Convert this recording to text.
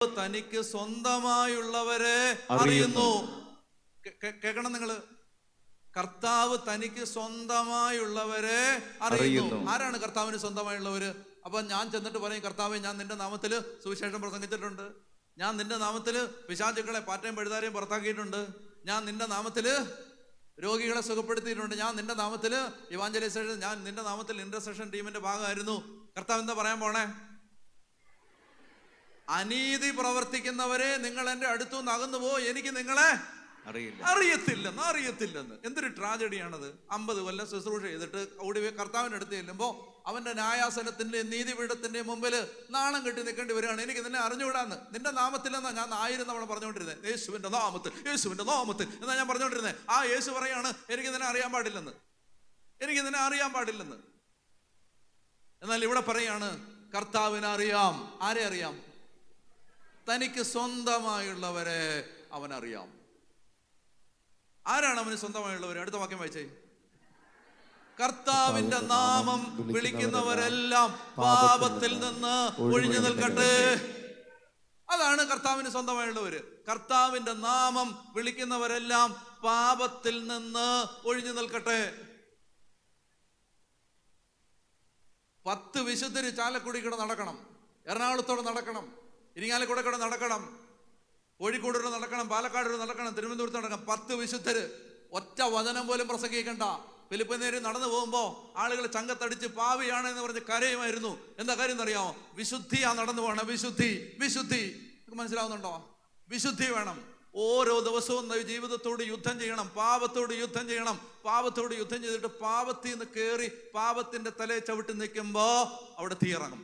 തനിക്ക് സ്വന്തമായുള്ളവരെ അറിയുന്നു. കേൾക്കണം നിങ്ങള്. കർത്താവ് തനിക്ക് സ്വന്തമായുള്ളവരെ അറിയുന്നു. ആരാണ് കർത്താവിന് സ്വന്തമായുള്ളവര്? അപ്പൊ ഞാൻ ചെന്നിട്ട് പറയും, കർത്താവേ, ഞാൻ നിന്റെ നാമത്തില് സുവിശേഷം പ്രസംഗിച്ചിട്ടുണ്ട്, ഞാൻ നിന്റെ നാമത്തില് പിശാചുക്കളെ പാറ്റയും പഴുതാരെയും പുറത്താക്കിയിട്ടുണ്ട്, ഞാൻ നിന്റെ നാമത്തില് രോഗികളെ സുഖപ്പെടുത്തിയിട്ടുണ്ട്, ഞാൻ നിന്റെ നാമത്തില് ഇവാഞ്ചലൈസേഷൻ, ഞാൻ നിന്റെ നാമത്തിൽ ഇന്റർസെഷൻ ടീമിന്റെ ഭാഗമായിരുന്നു. കർത്താവ് എന്താ പറയാൻ പോണേ? അനീതി പ്രവർത്തിക്കുന്നവരെ നിങ്ങൾ എന്റെ അടുത്തുനിന്ന് അകന്നുപോ, എനിക്ക് നിങ്ങളെ അറിയത്തില്ലെന്ന്. എന്തൊരു ട്രാജഡിയാണത്. 50 കൊല്ലം ശുശ്രൂഷ ചെയ്തിട്ട് ഓടിവേ കർത്താവിന്റെ അടുത്ത് ചെല്ലുമ്പോ അവന്റെ ന്യായാസനത്തിന്റെ നീതിപീഠത്തിന്റെ മുമ്പില് നാണം കെട്ടി നിൽക്കേണ്ടി വരികയാണ്. എനിക്ക് നിന്നെ അറിഞ്ഞുകൂടാന്ന്. നിന്റെ നാമത്തിലെന്നാ ഞാൻ 1000 തവണ പറഞ്ഞുകൊണ്ടിരുന്നത്, യേശുവിന്റെ നാമത്തിൽ എന്നാ ഞാൻ പറഞ്ഞുകൊണ്ടിരുന്നത്. ആ യേശു പറയാണ്, എനിക്ക് നിന്നെ അറിയാൻ പാടില്ലെന്ന്. എന്നാൽ ഇവിടെ പറയാണ്, കർത്താവിനെ അറിയാം. ആരെ അറിയാം? തനിക്ക് സ്വന്തമായുള്ളവരെ അവനറിയാം. ആരാണ് അവന് സ്വന്തമായുള്ളവർ? അടുത്ത വാക്യം വായിച്ചേ. കർത്താവിന്റെ നാമം വിളിക്കുന്നവരെല്ലാം പാപത്തിൽ നിന്ന് ഒഴിഞ്ഞു നിൽക്കട്ടെ. അതാണ് കർത്താവിന് സ്വന്തമായുള്ളവര്. കർത്താവിന്റെ നാമം വിളിക്കുന്നവരെല്ലാം പാപത്തിൽ നിന്ന് ഒഴിഞ്ഞു നിൽക്കട്ടെ. 10 വിശുദ്ധര് ചാലക്കുടി കൂടെ നടക്കണം, എറണാകുളത്തോടെ നടക്കണം, ഇരിങ്ങാലക്കുട കൂടെ നടക്കണം, കോഴിക്കോട് നടക്കണം, പാലക്കാട് നടക്കണം, തിരുവനന്തപുരത്ത് നടക്കണം. 10 വിശുദ്ധര് ഒറ്റ വചനം പോലും പ്രസംഗിക്കണ്ട. ഫിലിപ്പിനേര് നടന്നു പോകുമ്പോ ആളുകൾ ചങ്കത്തടിച്ച് പാവിയാണ് എന്ന് പറഞ്ഞ് കരയുമായിരുന്നു. എന്താ കാര്യം എന്നറിയാമോ? വിശുദ്ധിയാ നടന്നു പോകണം. വിശുദ്ധി മനസ്സിലാവുന്നുണ്ടോ? വിശുദ്ധി വേണം. ഓരോ ദിവസവും ജീവിതത്തോട് യുദ്ധം ചെയ്യണം, പാപത്തോട് യുദ്ധം ചെയ്തിട്ട് പാപത്തിൽ നിന്ന് കയറി പാപത്തിന്റെ തലയെ ചവിട്ടി നിൽക്കുമ്പോ അവിടെ തീയിറങ്ങും.